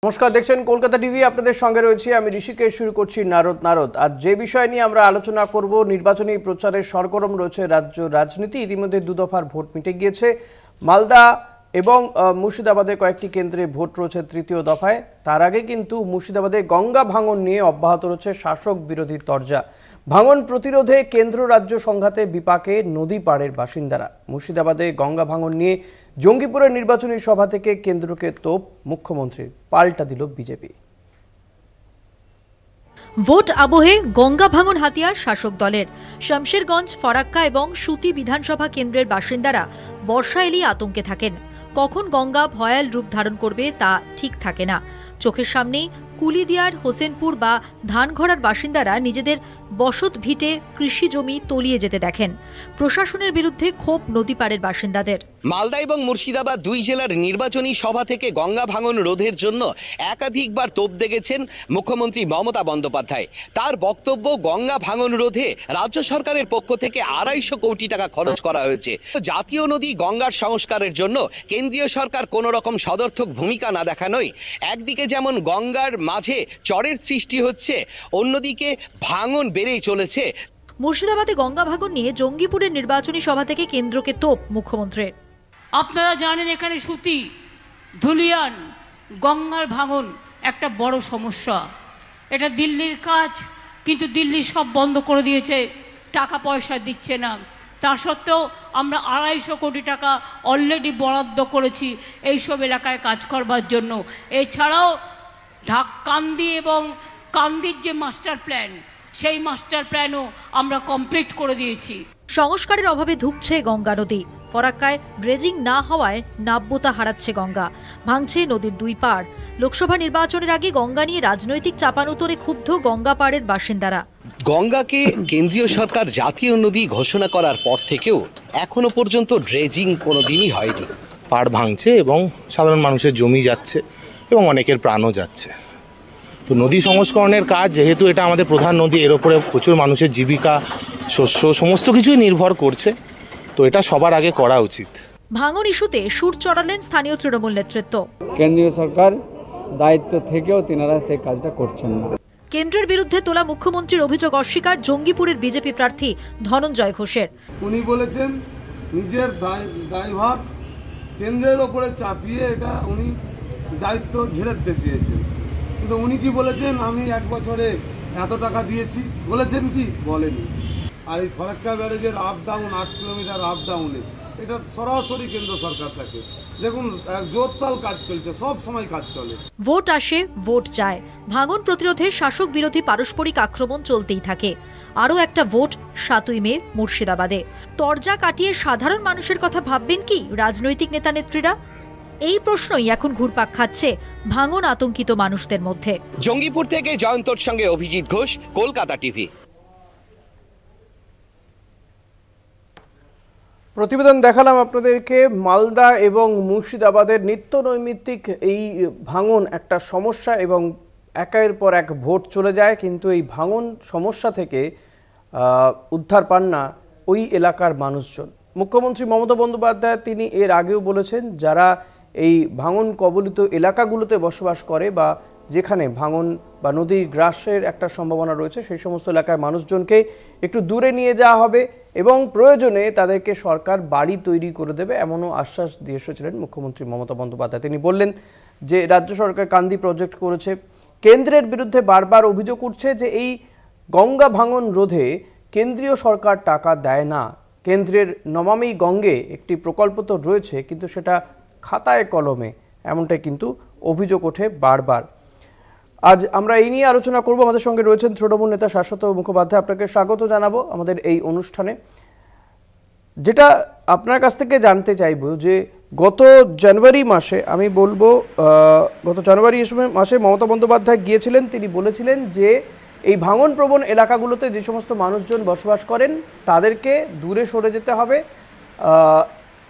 নমস্কার, দেখছেন কলকাতা টিভি। আপনাদের সঙ্গে রয়েছি আমি ঋষিকেশ। শুরু করছি নারদ। আজ যে বিষয় নিয়ে আমরা আলোচনা করব, নির্বাচনী প্রচারের সরগরম রয়েছে রাজ্য রাজনীতি। ইতিমধ্যে দু দফার ভোট মিটে গিয়েছে। মালদা এবং মুর্শিদাবাদে কয়েকটি কেন্দ্রে ভোট রয়েছে তৃতীয় দফায়। তার আগে কিন্তু মুর্শিদাবাদে গঙ্গা ভাঙন নিয়ে অব্যাহত রয়েছে শাসক বিরোধী তরজা। ভাঙন প্রতিরোধে কেন্দ্র রাজ্য সংঘাতে বিপাকে নদী পাড়ের বাসিন্দারা। মুর্শিদাবাদে গঙ্গা ভাঙন নিয়ে জঙ্গিপুরের নির্বাচনী সভা থেকে কেন্দ্রকে তোপ মুখ্যমন্ত্রীর, পাল্টা দিল বিজেপি। ভোট আবহে গঙ্গা ভাঙন হাতিয়ার শাসক দলের। শমশেরগঞ্জ, ফরাক্কা এবং সুতি বিধানসভা কেন্দ্রের বাসিন্দারা বর্ষা এলেই আতঙ্কে থাকেন। কখন গঙ্গা ভয়াল রূপ ধারণ করবে তা ঠিক থাকে না। চোখের সামনেই কুলিদিয়ার, হোসেনপুর বা ধানঘড়ার বাসিন্দারা নিজেদের বসত ভিটে কৃষি জমি তলিয়ে যেতে দেখেন। প্রশাসনের বিরুদ্ধে ক্ষোভ নদীপাড়ের বাসিন্দাদের। মালদা এবং মুর্শিদাবাদ দুই জেলার নির্বাচনী সভা থেকে গঙ্গা ভাঙন রোধের জন্য একাধিকবার তোপ দেখেছেন মুখ্যমন্ত্রী মমতা বন্দ্যোপাধ্যায়। তার বক্তব্য, গঙ্গা ভাঙন রোধে রাজ্য সরকারের পক্ষ থেকে 250 কোটি টাকা খরচ করা হয়েছে। জাতীয় নদী গঙ্গার সংস্কারের জন্য কেন্দ্রীয় সরকার কোনো রকম সদর্থক ভূমিকা না দেখানোই একদিকে যেমন গঙ্গার মাঝে চরের সৃষ্টি হচ্ছে, অন্যদিকে ভাঙন বেড়েই চলেছে। মুর্শিদাবাদে গঙ্গা ভাঙন নিয়ে জঙ্গিপুরের নির্বাচনী সভা থেকে কেন্দ্রকে তোপ মুখ্যমন্ত্রীর। আপনারা জানেন এখানে সুতি, ধুলিয়ান, গঙ্গার ভাঙন একটা বড় সমস্যা। এটা দিল্লির কাজ, কিন্তু দিল্লি সব বন্ধ করে দিয়েছে, টাকা পয়সা দিচ্ছে না। তা সত্ত্বেও আমরা 250 কোটি টাকা অলরেডি বরাদ্দ করেছি এইসব এলাকায় কাজ করবার জন্য। এছাড়াও কান্দি এবং কান্দির যে মাস্টার প্ল্যান, সেই মাস্টার প্ল্যানও আমরা কমপ্লিট করে দিয়েছি। সংস্কারের অভাবে ধুঁকছে গঙ্গা নদী। ফরাক্কায় ড্রেজিং না হওয়ায় নাব্যতা হারাচ্ছে গঙ্গা, ভাঙছে নদীর দুই পাড়। লোকসভা নির্বাচনের আগে গঙ্গা নিয়ে রাজনৈতিক চাপানুতরে ক্ষুব্ধ গঙ্গা পাড়ের বাসিন্দারা। গঙ্গাকে কেন্দ্রীয় সরকার জাতীয় নদী ঘোষণা করার পর থেকেও এখনো পর্যন্ত ড্রেজিং কোনোদিনই হয়নি। পাড় ভাঙছে এবং সাধারণ মানুষের জমি যাচ্ছে এবং অনেকের প্রাণও যাচ্ছে। তো নদী সংস্করণের কাজ, যেহেতু এটা আমাদের প্রধান নদী, এর ওপরে প্রচুর মানুষের জীবিকা, শস্য সমস্ত কিছুই নির্ভর করছে, তো এটা সবার আগে করা উচিত। ভাঙন ইস্যুতে সুর চড়ালেন স্থানীয় তৃণমূল নেতৃত্ব। কেন্দ্রীয় সরকার দায়িত্ব থেকেও তিনারা সেই কাজটা করছেন না। কেন্দ্রের বিরুদ্ধে তোলা মুখ্যমন্ত্রীর অভিযোগ অস্বীকার জঙ্গিপুরের বিজেপি প্রার্থী ধনঞ্জয় ঘোষের। উনি বলেছেন নিজের দায়ভার কেন্দ্রের ওপরে চাপিয়ে এটা উনি দায়িত্ব ঝেড়ে দিতে চেয়েছেন। কিন্তু উনি কি বলেছেন, আমি 1 বছরে এত টাকা দিয়েছি, বলেছেন কি? বলেনি। আর এই ফরাক্কা ব্যারেজের আপ ডাউন 8 কিলোমিটার আপ ডাউনে এটা সরাসরি কেন্দ্র সরকার থাকে। দেখুন, জোরতাল কাজ চলছে, সব সময় কাজ চলে। ভোট আসে, ভোট যায়। ভাঙন প্রতিরোধে শাসক বিরোধী পারস্পরিক আক্রমণ চলতেই থাকে। আরও একটা ভোট 7ই মে মুর্শিদাবাদে। তরজা কাটিয়ে সাধারণ মানুষের কথা ভাববেন কি রাজনৈতিক নেতা নেত্রীরা? এই প্রশ্নই এখন ঘুরপাক খাচ্ছে ভাঙন আতঙ্কিত মানুষদের মধ্যে। জঙ্গিপুর থেকে জয়ন্তর সঙ্গে অভিজিৎ ঘোষ, কলকাতা টিভি। প্রতিবেদন দেখালাম আপনাদেরকে। মালদা এবং মুর্শিদাবাদের নিত্য নৈমিত্তিক এই ভাঙন একটা সমস্যা এবং একের পর এক ভোট চলে যায়, কিন্তু এই ভাঙন সমস্যা থেকে উদ্ধার পান না ওই এলাকার মানুষজন। মুখ্যমন্ত্রী মমতা বন্দ্যোপাধ্যায় তিনি এর আগেও বলেছেন, যারা এই ভাঙন কবলিত এলাকাগুলোতে বসবাস করে বা যেখানে ভাঙন বা নদীর গ্রাসের একটা সম্ভাবনা রয়েছে, সেই সমস্ত এলাকার মানুষজনকে একটু দূরে নিয়ে যাওয়া হবে এবং প্রয়োজনে তাদেরকে সরকার বাড়ি তৈরি করে দেবে, এমনও আশ্বাস দিয়ে এসেছিলেন মুখ্যমন্ত্রী মমতা বন্দ্যোপাধ্যায়। তিনি বললেন যে রাজ্য সরকার কান্দি প্রজেক্ট করেছে। কেন্দ্রের বিরুদ্ধে বারবার অভিযোগ উঠছে যে এই গঙ্গা ভাঙন রোধে কেন্দ্রীয় সরকার টাকা দেয় না। কেন্দ্রের নমামি গঙ্গে একটি প্রকল্প তো রয়েছে, কিন্তু সেটা খাতায় কলমে, এমনটাই কিন্তু অভিযোগ ওঠে বারবার। আজ আমরা এই নিয়ে আলোচনা করব। আমাদের সঙ্গে রয়েছেন তৃণমূল নেতা শাশ্বত মুখোপাধ্যায়। আপনাকে স্বাগত জানাবো আমাদের এই অনুষ্ঠানে। যেটা আপনার কাছ থেকে জানতে চাইব যে গত জানুয়ারি মাসে, আমি বলবো গত জানুয়ারি মাসে মমতা বন্দ্যোপাধ্যায় গিয়েছিলেন। তিনি বলেছিলেন যে এই ভাঙন প্রবণ এলাকাগুলোতে যে সমস্ত মানুষজন বসবাস করেন তাদেরকে দূরে সরে যেতে হবে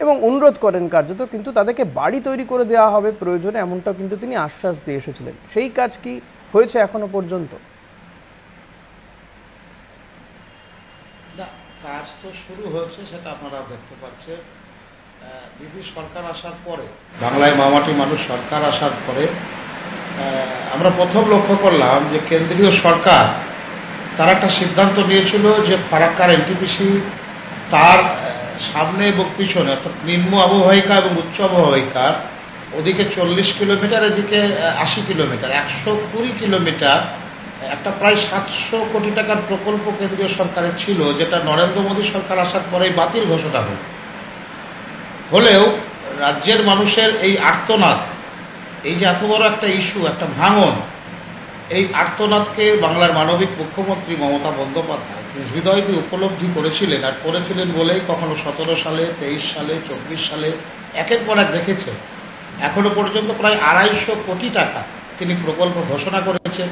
এবং অনুরোধ করেন কার্যত, কিন্তু তাদেরকে বাড়ি তৈরি করে দেওয়া হবে প্রয়োজনে, এমনটাও কিন্তু তিনি আশ্বাস দিয়ে এসেছিলেন। সেই কাজ কি হয়েছে এখনো পর্যন্ত? না, কাজ তো শুরু হয়েছে, সেটা আপনারা দেখতে পাচ্ছেন। দিদি সরকার আসার পরে, বাংলায় মামাটি মানুষ সরকার আসার পরে আমরা প্রথম লক্ষ্য করলাম যে কেন্দ্রীয় সরকার তারা একটা সিদ্ধান্ত নিয়েছিল যে ফারাক্কার এনটিপিসি তার সামনে এবং পিছনে অর্থাৎ নিম্ন অববাহিকা এবং উচ্চ অববাহিকার ওদিকে 40 কিলোমিটার, এদিকে 80 কিলোমিটার, 120 কিলোমিটার একটা প্রায় 700 কোটি টাকার প্রকল্প কেন্দ্রীয় সরকারের ছিল, যেটা নরেন্দ্র মোদী সরকার আসার পরেই বাতিল ঘোষণা হলেও রাজ্যের মানুষের এই আর্তনাদ, এই যে এত বড় একটা ইস্যু, একটা ভাঙন, এই আর্তনাদকে বাংলার মানবিক মুখ্যমন্ত্রী মমতা বন্দ্যোপাধ্যায় তিনি হৃদয় দিয়ে উপলব্ধি করেছিলেন, আর করেছিলেন বলেই কখনো 17 সালে, 23 সালে, 24 সালে একের পর এক দেখেছে। এখনো পর্যন্ত প্রায় 250 কোটি টাকা তিনি প্রকল্প ঘোষণা করেছেন।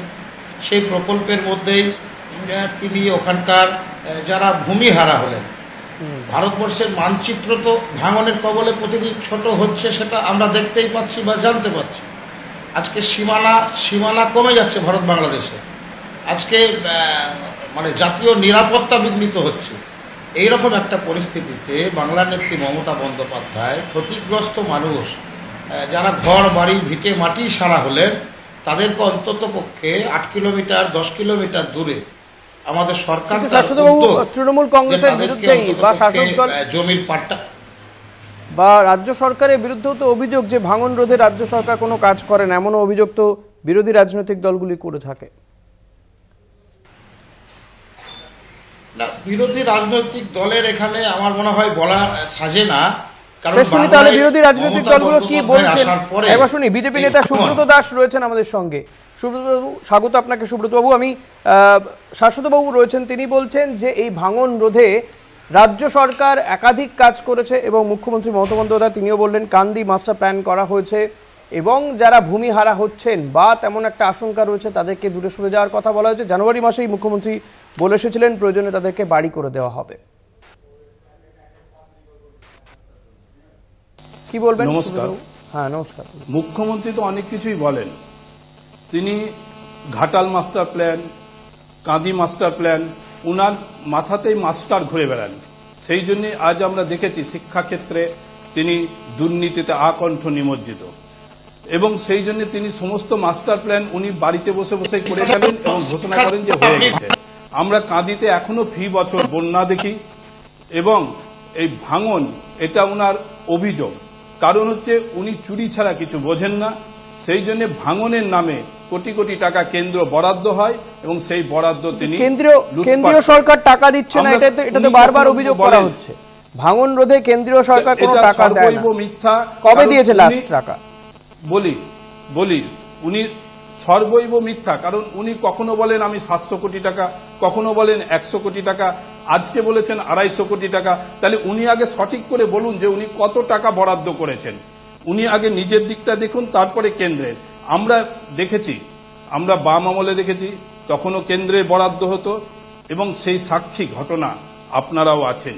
সেই প্রকল্পের মধ্যেই তিনি ওখানকার যারা ভূমিহারা হলেন, ভারতবর্ষের মানচিত্র তো ভাঙনের কবলে প্রতিদিন ছোট হচ্ছে, সেটা আমরা দেখতেই পাচ্ছি বা জানতে পারছি। আজকে সীমানা কমে যাচ্ছে ভারত বাংলাদেশে, আজকে মানে জাতীয় নিরাপত্তা বিঘ্নিত হচ্ছে। এইরকম একটা পরিস্থিতিতে বাংলার নেত্রী মমতা বন্দ্যোপাধ্যায় ক্ষতিগ্রস্ত মানুষ যারা ঘর বাড়ি ভিটে মাটি সারা হলেন, তাদেরকে অন্তত পক্ষে 8 কিলোমিটার 10 কিলোমিটার দূরে আমাদের সরকার তৃণমূল কংগ্রেসের বিরুদ্ধেই বা শাসক দল জমির পাট্টা বা রাজ্য সরকারের বিরুদ্ধেও তো অভিযোগ যে ভাঙন রোধে রাজ্য সরকার কোনো কাজ করে না, এমনও অভিযোগ তো বিরোধী রাজনৈতিক দলগুলি করে থাকে। না, বিরোধী রাজনৈতিক দলের এখানে আমার মনে হয় বলা সাজে না, কারণ শুনি তাহলে বিরোধী রাজনৈতিক দলগুলো কি বলছেন। এবার শুনি বিজেপি নেতা সুব্রত দাস রয়েছেন আমাদের সঙ্গে। সুব্রতবাবু, স্বাগত আপনাকে। সুব্রতবাবু, আমি শাশ্বতবাবু রয়েছেন, তিনি বলছেন যে এই ভাঙন রোধে রাজ্য সরকার একাধিক কাজ করেছে এবং মুখ্যমন্ত্রী মমতা বন্দ্যোপাধ্যায় তিনিও বললেন কান্দি মাস্টার প্ল্যান করা হয়েছে এবং যারা ভূমিহারা হচ্ছেন বা তেমন একটা আশঙ্কা রয়েছে তাদেরকে দূরে সরে যাওয়ার কথা বলা হয়েছে। জানুয়ারি মাসেই মুখ্যমন্ত্রী বলে এসেছিলেন প্রয়োজনে তাদেরকে বাড়ি করে দেওয়া হবে। কি বলবেন? নমস্কার। হ্যাঁ নমস্কার। মুখ্যমন্ত্রী তো অনেক কিছুই বলেন, তিনি ঘাটাল মাস্টার প্ল্যান, কাঁদি মাস্টার প্ল্যান, উনার মাথাতেই মাস্টার ঘুরে বেড়ান। সেই জন্যে আজ আমরা দেখেছি শিক্ষাক্ষেত্রে তিনি দুর্নীতিতে আকণ্ঠ নিমজ্জিত এবং সেই জন্য তিনি সমস্ত মাস্টার প্ল্যান উনি বাড়িতে বসে বসে করে গেলেন এবং ঘোষণা করেন যে হয়ে গেছে। আমরা কাঁদিতে এখনো ফি বছর বন্যা দেখি এবং এই ভাঙন এটা ওনার অভিযোগ। কারণ হচ্ছে উনি চুরি ছাড়া কিছু বোঝেন না, সেই জন্য ভাঙনের নামে কোটি কোটি টাকা কেন্দ্র বরাদ্দ হয় এবং সেই বরাদ্দ তিনি কেন্দ্রীয় সরকার টাকা দিচ্ছে না, এটা তো বারবার অভিযোগ করা হচ্ছে। ভাঙন রোধে কেন্দ্রীয় সরকার কোনো টাকা দেয় না। মিথ্যা। কবে দিয়েছে লাস্ট টাকা? বলি উনি সর্বৈব মিথ্যা। কারণ উনি কখনো বলেন আমি 700 কোটি টাকা, কখনো বলেন 100 কোটি টাকা, আজকে বলেছেন 250 কোটি টাকা। তাহলে উনি আগে সঠিক করে বলুন যে উনি কত টাকা বরাদ্দ করেছেন। উনি আগে নিজের দিকটা দেখুন, তারপরে কেন্দ্রের। আমরা দেখেছি, আমরা বাম আমলে দেখেছি তখনও কেন্দ্রে বরাদ্দ হতো এবং সেই সাক্ষী ঘটনা আপনারাও আছেন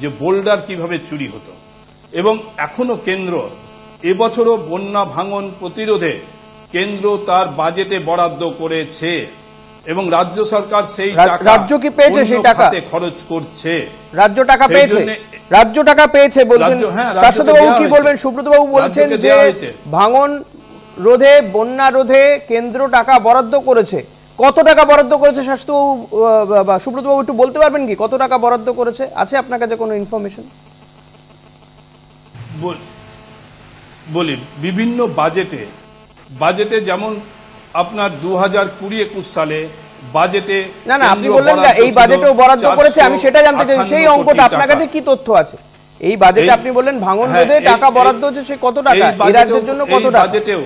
যে বোল্ডার কিভাবে চুরি হতো। এবং এখনো কেন্দ্র এবছরও বন্যা ভাঙন প্রতিরোধে কেন্দ্র তার বাজেটে বরাদ্দ করেছে এবং রাজ্য সরকার সেই টাকা রাজ্য কি পেয়েছে? সেই টাকা খরচ করছে। রাজ্য টাকা পেয়েছে, রাজ্য টাকা পেয়েছে বলছেন। শাশ্বতবাবু কি বলবেন? সুব্রতবাবু বলছেন যে ভাঙন রোধে বন্যা রোধে কেন্দ্র টাকা বরাদ্দ করেছে। কত টাকা বরাদ্দ করেছে শাশ্বতবাবু বা সুব্রতবাবু একটু বলতে পারবেন কি কত টাকা বরাদ্দ করেছে? আছে আপনার কাছে কোনো ইনফরমেশন? বলি বিভিন্ন বাজেটে যেমন আপনার 2020-21 সালে বাজেটে না আপনি বললেন না এই বাজেটেও বরাদ্দ করেছে, আমি সেটা জানতে চাই সেই অঙ্কটা আপনার কাছে কি তথ্য আছে? এই বাজেটে আপনি বললেন ভাঙন রোধে টাকা বরাদ্দ হচ্ছে, সে কত টাকা? এই রাজ্যের জন্য কত টাকা? বাজেটেও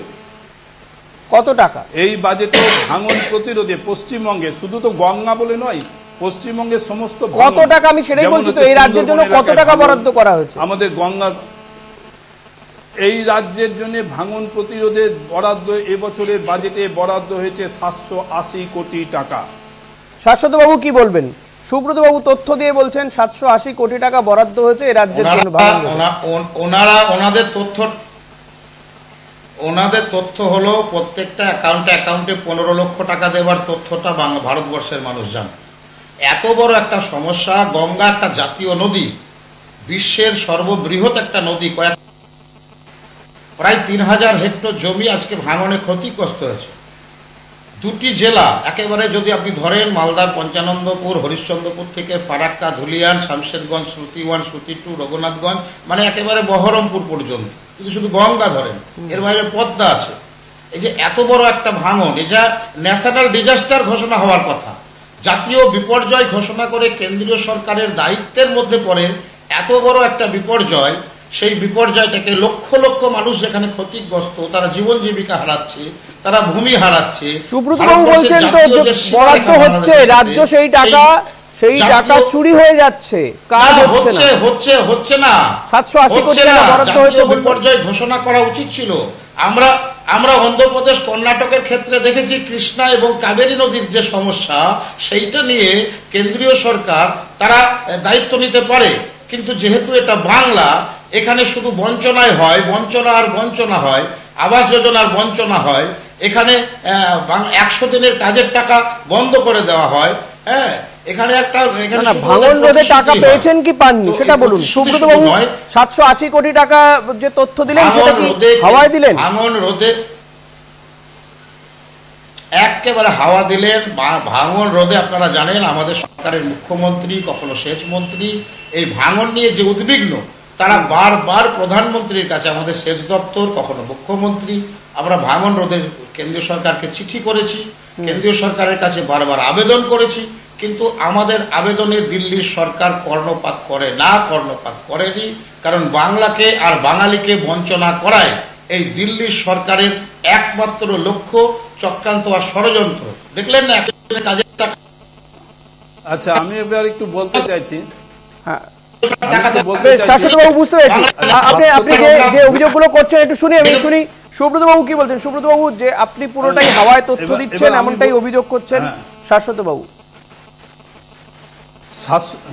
কত টাকা? এই বাজেটেও ভাঙন প্রতিরোধে পশ্চিমবঙ্গে, শুধু তো গঙ্গা বলে নয়, পশ্চিমবঙ্গের সমস্ত কত টাকা, আমি সেটাই বলছি তো, এই রাজ্যের জন্য কত টাকা বরাদ্দ করা হয়েছে? আমাদের গঙ্গা এই রাজ্যের জন্য ভাঙন প্রতিরোধে বরাদ্দ এবছরের বাজেটে বরাদ্দ হয়েছে 780 কোটি টাকা। শাশ্বতবাবু কি বলবেন? সুব্রতবাবু তথ্য দিয়ে বলছেন 780 কোটি টাকা বরাদ্দ হয়েছে এই রাজ্যের জন্য। ওনাদের তথ্য হলো প্রত্যেকটা অ্যাকাউন্টে 15 লক্ষ টাকা দেওয়ার তথ্যটা ভারতবর্ষের মানুষ জানে। এত বড় একটা সমস্যা, গঙ্গা একটা জাতীয় নদী, বিশ্বের সর্ববৃহৎ একটা নদী, প্রায় 3000 হেক্টর জমি আজকে ভাঙনে ক্ষতিগ্রস্ত হয়েছে। দুটি জেলা একেবারে যদি আপনি ধরেন, মালদার পঞ্চানন্দপুর, হরিশ্চন্দ্রপুর থেকে ফারাক্কা, ধুলিয়ান, শামশেরগঞ্জ, শ্রুতি 1, শ্রুতি 2, রঘুনাথগঞ্জ, মানে একেবারে বহরমপুর পর্যন্ত, যদি শুধু গঙ্গা ধরেন, এর বাইরে পদ্মা আছে। এই যে এত বড় একটা ভাঙন, এটা ন্যাশনাল ডিজাস্টার ঘোষণা হওয়ার কথা, জাতীয় বিপর্যয় ঘোষণা করে কেন্দ্রীয় সরকারের দায়িত্বের মধ্যে পড়ে এত বড় একটা বিপর্যয়। সেই বিপর্যয়টাকে লক্ষ লক্ষ মানুষ যেখানে ক্ষতিগ্রস্ত, তারা জীবন জীবিকা হারাচ্ছে, তারা ভূমি হারাচ্ছে। সুব্রত বাবু বলছেন তো যে বরাদ্দ হচ্ছে, রাজ্য সেই টাকা চুরি হয়ে যাচ্ছে, কাজ হচ্ছে না। 780 কোটি টাকা বরাদ্দ হয়েছে, বিপর্যয় ঘোষণা করা উচিত ছিল। আমরা অন্ধ্রপ্রদেশ, কর্ণাটকের ক্ষেত্রে দেখেছি কৃষ্ণা এবং কাবেরী নদীর যে সমস্যা, সেইটা নিয়ে কেন্দ্রীয় সরকার তারা দায়িত্ব নিতে পারে, কিন্তু যেহেতু এটা বাংলা, এখানে শুধু বঞ্চনায় হয়, বঞ্চনা হয়, আবাস যোজনার বঞ্চনা হয়, এখানে 100 দিনের কাজের টাকা বন্ধ করে দেওয়া হয়। হ্যাঁ, এখানে ভাঙন রোধে টাকা পেয়েছেন কি পাননি সেটা বলুন সুব্রত বাবু। 780 কোটি টাকা যে তথ্য দিলেন সেটা কি হাওয়ায় দিলেন? ভাঙন রোধে একেবারে হাওয়া দিলেন। ভাঙন রোধে আপনারা জানেন আমাদের সরকারের মুখ্যমন্ত্রী, কখনো সেচ মন্ত্রী, এই ভাঙন নিয়ে যে উদ্বিগ্ন, তারা বারবার প্রধানমন্ত্রীর কাছে, আমাদের সেচ দপ্তর, কখনো মুখ্যমন্ত্রী, আমরা ভাঙন রোধে কেন্দ্রীয় সরকারকে চিঠি করেছি, কেন্দ্রীয় সরকারের কাছে বারবার আবেদন করেছি, কিন্তু আমাদের আবেদনে দিল্লির সরকার কর্ণপাত করেনি। কারণ বাংলাকে আর বাঙালিকে বঞ্চনা করায় এই দিল্লির সরকারের একমাত্র লক্ষ্য, চক্রান্ত আর ষড়যন্ত্র। দেখলেন না কাজের টাকা। আচ্ছা, আমি এবার একটু বলতে চাইছি, শাশ্বতবাবু বুঝতে পেরেছি আপনি যে অভিযোগগুলো করছেন, একটু শুনি সুব্রত বাবু কি বলছেন। সুব্রত বাবু, যে আপনি পুরোটাই হাওয়ায় তথ্য দিচ্ছেন এমনটাই অভিযোগ করছেন শাশ্বত বাবু।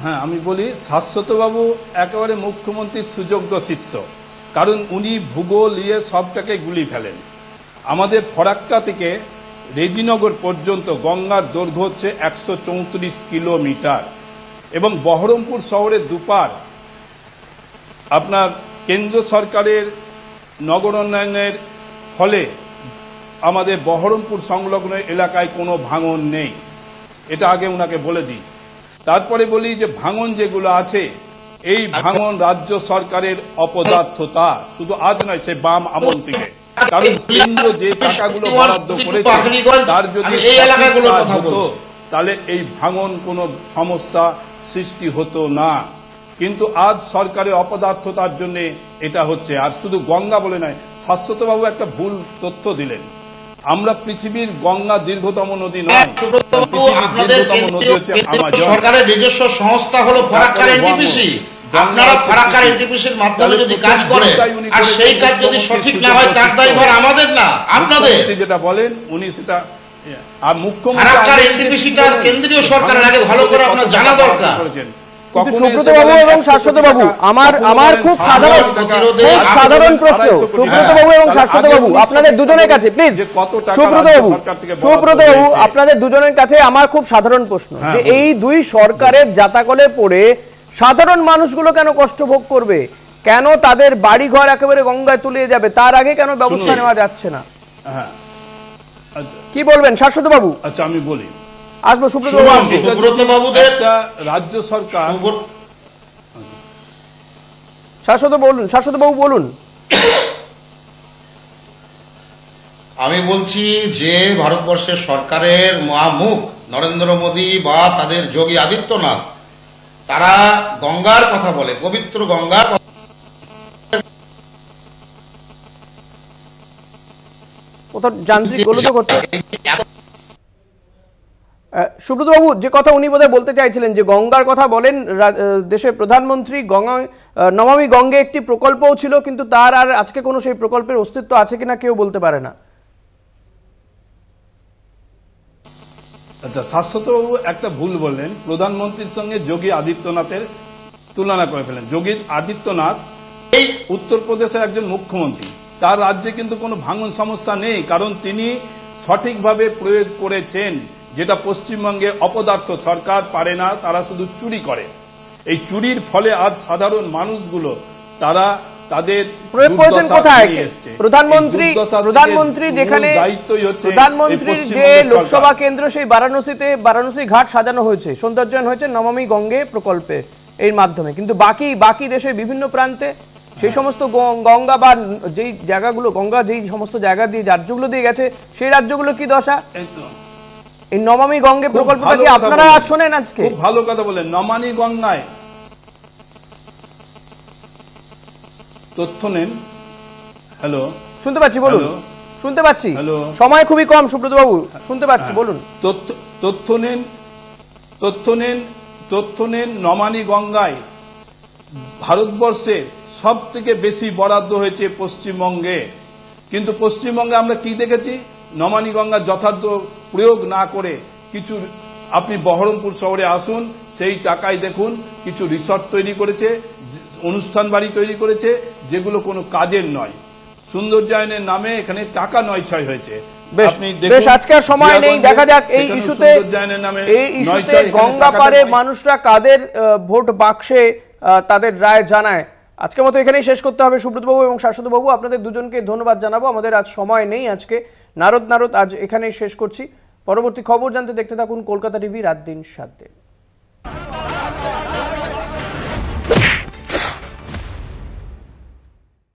হ্যাঁ, আমি বলি, শাশ্বতবাবু একেবারে মুখ্যমন্ত্রীর সুযোগ্য শিষ্য, কারণ উনি ভূগোল নিয়ে সবটাকে গুলি ফেলেন। আমাদের ফরাক্কা থেকে রেজিনগর পর্যন্ত গঙ্গার দৈর্ঘ্য হচ্ছে 134 কিলোমিটার, এবং বহরমপুর শহরের দুপার আপনার কেন্দ্র সরকারের নগর উন্নয়নের ফলে আমাদের বহরমপুর সংলগ্ন এলাকায় কোনো ভাঙন নেই, এটা আগে ওনাকে বলে দিই। তারপরে বলি যে ভাঙন যেগুলো আছে, এই ভাঙন রাজ্য সরকারের অপদার্থতা, শুধু আজ নয়, সে বাম আমল থেকে। কারণ কেন্দ্র যে টাকাগুলো বরাদ্দ করেছে তার যদি হতো, তাহলে এই ভাঙন কোনো সমস্যা সৃষ্টি হতো না, কিন্তু আজ সরকারের অপদার্থতার জন্য এটা হচ্ছে। আর শুধু গঙ্গা বলে নয়, শাশ্বতবাবু একটা ভুল তথ্য দিলেন। আমরা পৃথিবীর গঙ্গা দীর্ঘতম নদী নয়, দীর্ঘতম নদী হচ্ছে আমাজন। সরকারের নিজস্ব সংস্থা হলো ফারাক্কার এনটিপিসি। আপনারা ফারাক্কার এনটিপিসির মাধ্যমে যদি কাজ করেন, আর সেই কাজ যদি সঠিক না হয়, তার দায়ভার আমাদের না, আপনাদের। যেটা বলেন উনি সেটা, আর মুখ্যমন্ত্রী ফারাক্কার এনটিপিসিটা কেন্দ্রীয় সরকারের আগে ভালো করে আপনার জানা দরকার। সুব্রত বাবু এবং শাশ্বত বাবু, আমার খুব সাধারণ প্রশ্ন, সুব্রত বাবু এবং শাশ্বত বাবু, আপনাদের দুজনের কাছে প্লিজ। সুব্রত বাবু, আপনাদের দুজনের কাছে আমার খুব সাধারণ প্রশ্ন, যে এই দুই সরকারের জাতাকলে পড়ে সাধারণ মানুষগুলো কেন কষ্ট ভোগ করবে? কেন তাদের বাড়ি ঘর একেবারে গঙ্গায় তলিয়ে যাবে? তার আগে কেন ব্যবস্থা নেওয়া যাচ্ছে না? কি বলবেন শাশ্বত বাবু? আচ্ছা, আমি বলি, আসবো সুব্রত বাবুদের রাজ্য সরকার। শাশ্বত বাবু বলুন। আমি বলছি যে ভারতবর্ষের সরকারের মহামুখ নরেন্দ্র মোদী বা তাদের যোগী আদিত্যনাথ, তারা গঙ্গার কথা বলে, পবিত্র গঙ্গার যান্ত্রিক গোলযোগ করতে। সুব্রত বাবু, যে কথা উনি বোধহয় বলতে চাইছিলেন, যে গঙ্গার কথা বলেন, দেশের প্রধানমন্ত্রী নমামি গঙ্গে একটি প্রকল্পও ছিল, কিন্তু তার আর আজকে কোনো সেই প্রকল্পের অস্তিত্ব আছে কিনা কেউ বলতে পারে না। আচ্ছা, শাশ্বতবাবু একটা ভুল বললেন, প্রধানমন্ত্রীর সঙ্গে যোগী আদিত্যনাথের তুলনা করে ফেলেন। যোগী আদিত্যনাথ এই উত্তরপ্রদেশের একজন মুখ্যমন্ত্রী, তার রাজ্যে কিন্তু কোনো ভাঙন সমস্যা নেই, কারণ তিনি সঠিকভাবে প্রয়োগ করেছেন, যেটা পশ্চিমবঙ্গে অপদার্থ সরকার পারে না, তারা শুধু চুরি করে। এই চুরির ফলে আজ সাধারণ মানুষগুলো তারা তাদের প্রয়োগ করেছেন দুর্দশা কোথায়? ফিরিয়ে এসছে। প্রধানমন্ত্রী এই দুর্দশা থেকে প্রধানমন্ত্রী যেখানে মূল দায়িত্বই হচ্ছে এই প্রধানমন্ত্রীর যে পশ্চিমবঙ্গের লোকসভা সরকার। কেন্দ্র সেই বারাণসী ঘাট সাজানো হয়েছে, সৌন্দর্যায়ন হয়েছে নমামি গঙ্গে প্রকল্পে এর মাধ্যমে, কিন্তু বাকি দেশের বিভিন্ন প্রান্তে সেই সমস্ত গঙ্গা বা যেই জায়গাগুলো গঙ্গা যেই সমস্ত জায়গা দিয়ে রাজ্যগুলো দিয়ে গেছে সেই রাজ্যগুলো কি দশা? এই তো। এই নমামি গঙ্গে খুব প্রকল্পটা ভালো কি কথা আপনারা বললেন। আজ শোনেন আজকে? খুব ভালো কথা বলেন। নমানি গঙ্গায় তথ্য নেন। হ্যালো, শুনতে পাচ্ছি, বলুন। হ্যালো। শুনতে পাচ্ছি, হ্যালো। সময় খুবই কম সুব্রত বাবু, শুনতে পাচ্ছি, বলুন। তথ্য নেন নমানি গঙ্গায় ভারতবর্ষের সব থেকে বেশি বরাদ্দ হয়েছে পশ্চিমবঙ্গে, কিন্তু পশ্চিমবঙ্গে আমরা কি দেখেছি? নমানি গঙ্গার যথার্থ প্রয়োগ না করে কিছু, আপনি বহরমপুর শহরে আসুন, সেই টাকায় দেখুন কিছু রিসর্ট তৈরি করেছে, অনুষ্ঠান বাড়ি তৈরি করেছে, যেগুলো কোনো কাজের নয়। সৌন্দর্যায়নের নামে এখানে টাকা নয় ছয় হয়েছে। বেশ, আজকে আর সময় নেই, দেখা যাক এই ইস্যুতে গঙ্গা পারে মানুষরা কাদের ভোট বাক্সে তাদের রায় জানায়। আজকের মতো এখানেই শেষ করতে হবে। সুব্রত বাবু এবং শাশ্বত বাবু, আপনাদের দুজনকে ধন্যবাদ জানাবো। আমাদের আজ সময় নেই, আজকে নারদ আজ এখানেই শেষ করছি। পরবর্তী খবর জানতে দেখতে থাকুন কলকাতা টিভি রাত দিন 7 দিন।